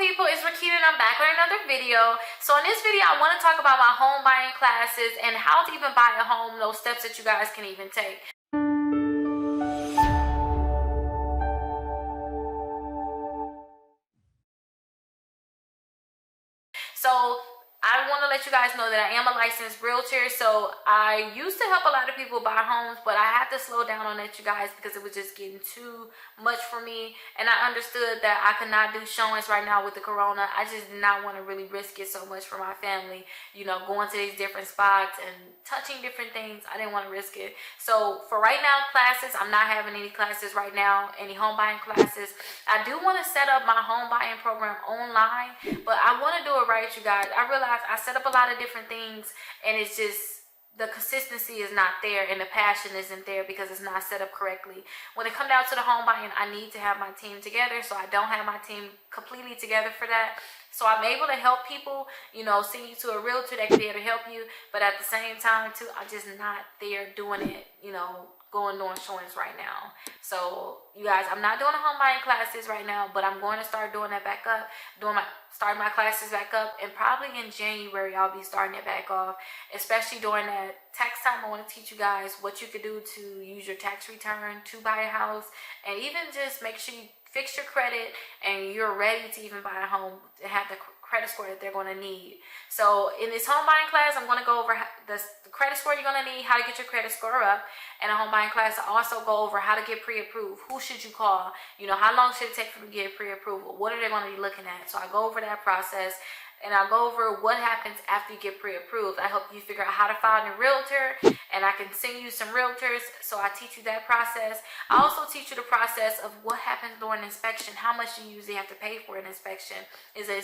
people, it's Rickita and I'm back with another video. So in this video, I want to talk about my home buying classes and how to even buy a home, those steps that you guys can even take. So I want to let you guys know that I am a licensed realtor. So I used to help a lot of people buy homes, but I had to slow down on that, you guys, because it was just getting too much for me. And I understood that I could not do showings right now with the corona. I just did not want to really risk it so much for my family, you know, going to these different spots and touching different things. I didn't want to risk it. So for right now, classes, I'm not having any classes right now, any home buying classes. I do want to set up my home buying program online, but I want to do it right, you guys. I realize I set up a lot of different things and it's just the consistency is not there and the passion isn't there because it's not set up correctly. When it comes down to the home buying, I need to have my team together, so I don't have my team completely together for that. So I'm able to help people, you know, send you to a realtor that can be able to help you, but at the same time too, I'm just not there doing it, you know, doing showings right now. So you guys, I'm not doing the home buying classes right now, but I'm going to start doing that back up, starting my classes back up, and probably in January I'll be starting it back off, especially during that tax time. I want to teach you guys what you could do to use your tax return to buy a house, and even just make sure you fix your credit and you're ready to even buy a home, to have the credit score that they're going to need. So in this home buying class, I'm going to go over the credit score you're going to need, how to get your credit score up. And a home buying class, I also go over how to get pre-approved. Who should you call? You know, how long should it take for them to get pre-approval? What are they going to be looking at? So I go over that process. And I'll go over what happens after you get pre-approved. I help you figure out how to find a realtor, and I can send you some realtors, so I teach you that process. I also teach you the process of what happens during an inspection, how much you usually have to pay for an inspection. Is the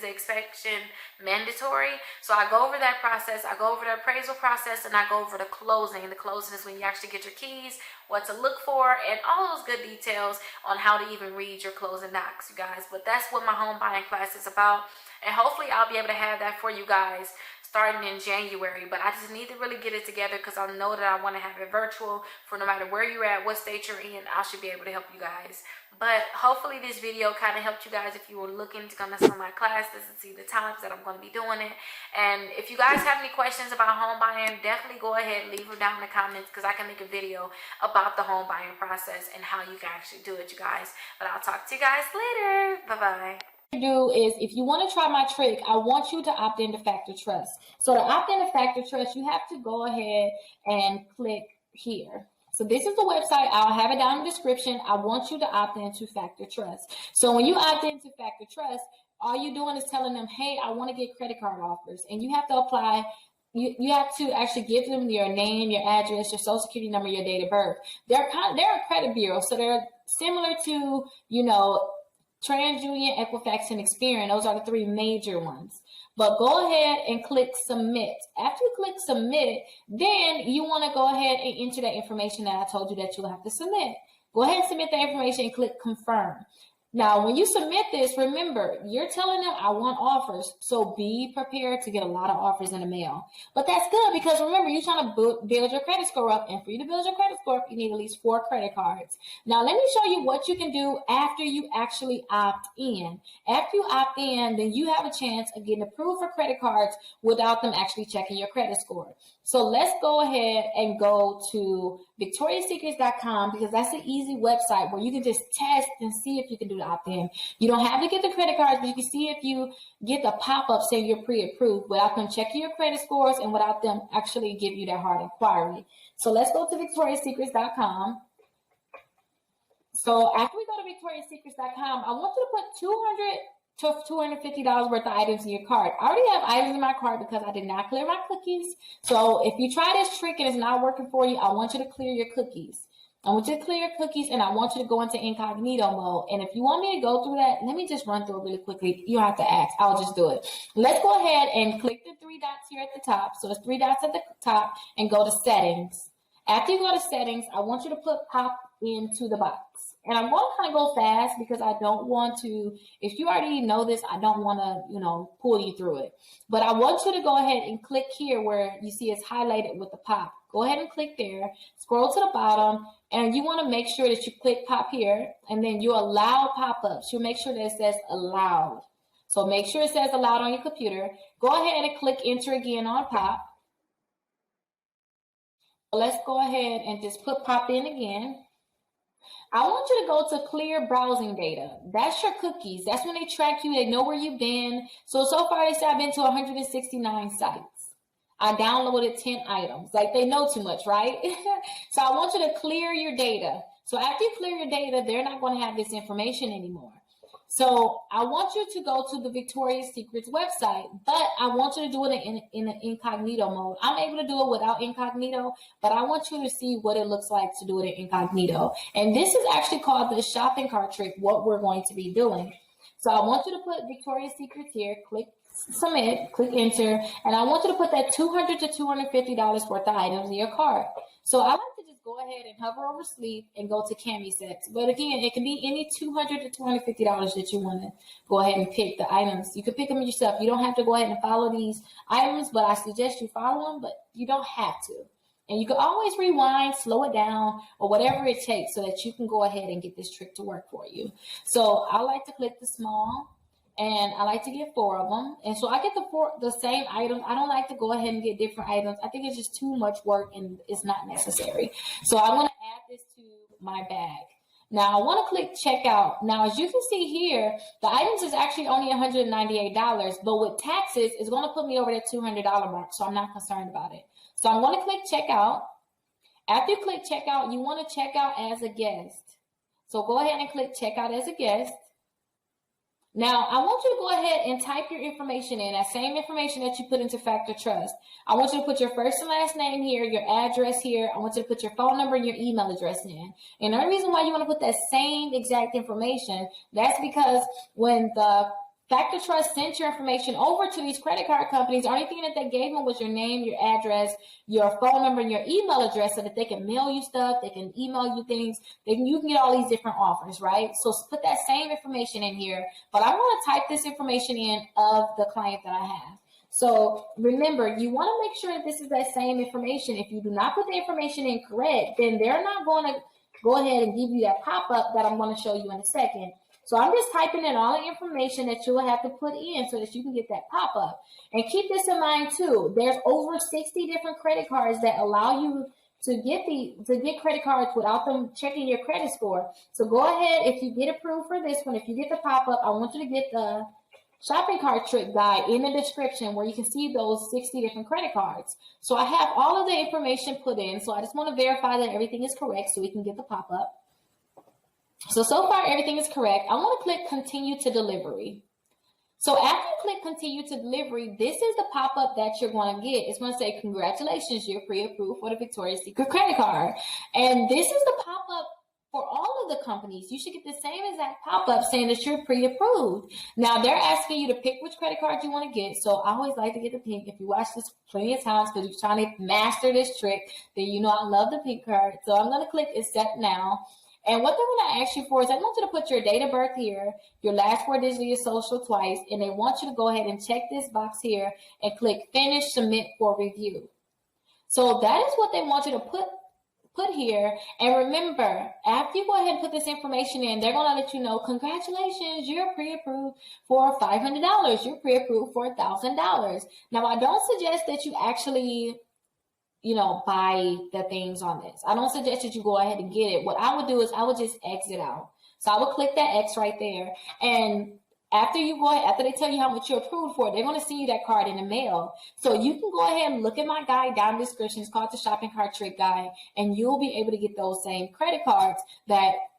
inspection mandatory? So I go over that process, I go over the appraisal process, and I go over the closing. The closing is when you actually get your keys, what to look for, and all those good details on how to even read your closing docs, you guys. But that's what my home buying class is about, and hopefully I'll be able to have that for you guys starting in January. But I just need to really get it together because I know that I want to have it virtual for no matter where you're at, what state you're in. I should be able to help you guys. But hopefully this video kind of helped you guys if you were looking to come to some of my classes and see the times that I'm going to be doing it. And if you guys have any questions about home buying, definitely go ahead and leave them down in the comments, because I can make a video about the home buying process and how you can actually do it, you guys. But I'll talk to you guys later. Bye-bye. Do is, if you want to try my trick, I want you to opt into Factor Trust. So to opt into Factor Trust, you have to go ahead and click here. So this is the website. I'll have it down in the description. I want you to opt into Factor Trust. So when you opt into Factor Trust, all you're doing is telling them, hey, I want to get credit card offers, and you have to apply. You have to actually give them your name, your address, your social security number, your date of birth. They're a credit bureau, so they're similar to, you know, TransUnion, Equifax, and Experian. Those are the three major ones. But go ahead and click submit. After you click submit, then you want to go ahead and enter that information that I told you that you'll have to submit. Go ahead and submit that information and click confirm. Now, when you submit this, remember, you're telling them I want offers, so be prepared to get a lot of offers in the mail. But that's good, because remember, you're trying to build your credit score up, and for you to build your credit score up, you need at least 4 credit cards. Now, let me show you what you can do after you actually opt in. After you opt in, then you have a chance of getting approved for credit cards without them actually checking your credit score. So let's go ahead and go to victoriassecrets.com, because that's an easy website where you can just test and see if you can do the opt-in. You don't have to get the credit cards, but you can see if you get the pop-up saying you're pre-approved without them checking your credit scores and without them actually give you that hard inquiry. So let's go to victoriassecrets.com. So after we go to victoriassecrets.com, I want you to put $200 to $250 worth of items in your cart. I already have items in my cart because I did not clear my cookies. So if you try this trick and it's not working for you, I want you to clear your cookies. I want you to clear your cookies, and I want you to go into incognito mode. And if you want me to go through that, let me just run through it really quickly. You don't have to ask. I'll just do it. Let's go ahead and click the 3 dots here at the top. So it's 3 dots at the top, and go to settings. After you go to settings, I want you to put pop into the box. And I'm going to kind of go fast because I don't want to, if you already know this, I don't want to, pull you through it. But I want you to go ahead and click here where you see it's highlighted with the pop. Go ahead and click there, scroll to the bottom, And you want to make sure that you click pop here, and then you allow pop-ups. You'll make sure that it says allowed. So make sure it says allowed on your computer. Go ahead and click enter again on pop. Let's go ahead and just put pop in again. I want you to go to clear browsing data. That's your cookies. That's when they track you. They know where you've been. So far they say I've been to 169 sites. I downloaded 10 items. Like, they know too much, right? So I want you to clear your data. So after you clear your data, they're not going to have this information anymore. So I want you to go to the Victoria's Secrets website, but I want you to do it in an incognito mode. I'm able to do it without incognito, but I want you to see what it looks like to do it in incognito. And this is actually called the shopping cart trick, what we're going to be doing. So I want you to put Victoria's Secrets here, click submit, click enter, and I want you to put that $200 to $250 worth of items in your cart. So I like to just go ahead and hover over sleep and go to cami sets. But again, it can be any $200 to $250 that you want to go ahead and pick the items. You can pick them yourself. You don't have to go ahead and follow these items, but I suggest you follow them, but you don't have to. And you can always rewind, slow it down, or whatever it takes so that you can go ahead and get this trick to work for you. So I like to click the small, and I like to get 4 of them. And so I get the same items. I don't like to go ahead and get different items. I think it's just too much work and it's not necessary. So I want to add this to my bag. Now I want to click checkout. Now, as you can see here, the items is actually only $198, but with taxes, it's going to put me over that $200 mark. So I'm not concerned about it. So I'm going to click checkout. After you click checkout, you want to check out as a guest. So go ahead and click checkout as a guest. Now, I want you to go ahead and type your information in, that same information that you put into Factor Trust. I want you to put your first and last name here, your address here. I want you to put your phone number and your email address in. And the only reason why you want to put that same exact information, that's because when the Factor Trust sent your information over to these credit card companies, the only thing that they gave them was your name, your address, your phone number, and your email address so that they can mail you stuff, they can email you things, you can get all these different offers, right? So put that same information in here, but I'm going to type this information in of the client that I have. So remember, you want to make sure that this is that same information. If you do not put the information in correct, then they're not going to go ahead and give you that pop-up that I'm going to show you in a second. So I'm just typing in all the information that you'll have to put in so that you can get that pop-up. And keep this in mind too. There's over 60 different credit cards that allow you to get credit cards without them checking your credit score. So go ahead, if you get approved for this one, if you get the pop-up, I want you to get the shopping cart trick guide in the description where you can see those 60 different credit cards. So I have all of the information put in. So I just want to verify that everything is correct so we can get the pop-up. So far, everything is correct. I want to click continue to delivery. So after you click continue to delivery, this is the pop-up that you're going to get. It's going to say, congratulations, you're pre-approved for the Victoria's Secret credit card. And this is the pop-up for all of the companies. You should get the same exact pop-up saying that you're pre-approved. Now, they're asking you to pick which credit card you want to get. So I always like to get the pink. If you watch this plenty of times because you're trying to master this trick, then you know I love the pink card. So I'm going to click accept now. And what they're going to ask you for is I want you to put your date of birth here, your last 4 digits of your social twice, and they want you to go ahead and check this box here and click finish, submit for review. So that is what they want you to put here. And remember, after you go ahead and put this information in, they're going to let you know, congratulations, you're pre-approved for $500. You're pre-approved for $1,000. Now, I don't suggest that you actually buy the things on this. I don't suggest that you go ahead and get it. What I would do is I would just exit out. So I would click that X right there. And after they tell you how much you're approved for, they're going to send you that card in the mail. So you can go ahead and look at my guide down in the description. It's called the Shopping Cart Trick Guide. And you'll be able to get those same credit cards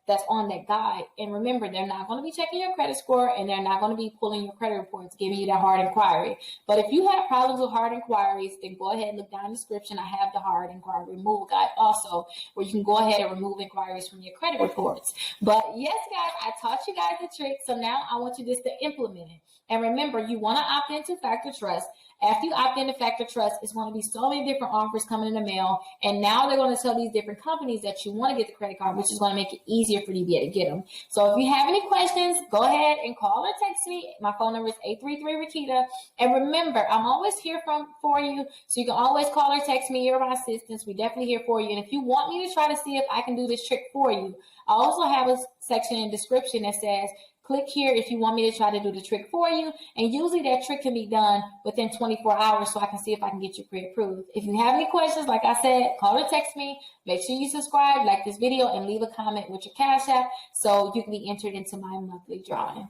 that's on that guide. And remember, they're not going to be checking your credit score and they're not going to be pulling your credit reports, giving you that hard inquiry. But if you have problems with hard inquiries, then go ahead and look down in the description. I have the hard inquiry removal guide also, where you can go ahead and remove inquiries from your credit reports. But yes, guys, I taught you guys the trick. So now I want you just to implement it. And remember, you want to opt into Factor Trust. After you opt into Factor Trust, it's going to be so many different offers coming in the mail. And now they're going to tell these different companies that you want to get the credit card, which is going to make it easier easier for you to be able to get them. So if you have any questions, go ahead and call or text me. My phone number is 833-Rickita. And remember, I'm always here for you. So you can always call or text me. You're my assistants. We're definitely here for you. And if you want me to try to see if I can do this trick for you, I also have a section in the description that says, click here if you want me to try to do the trick for you. And usually that trick can be done within 24 hours so I can see if I can get you pre-approved. If you have any questions, like I said, call or text me. Make sure you subscribe, like this video, and leave a comment with your Cash App so you can be entered into my monthly drawing.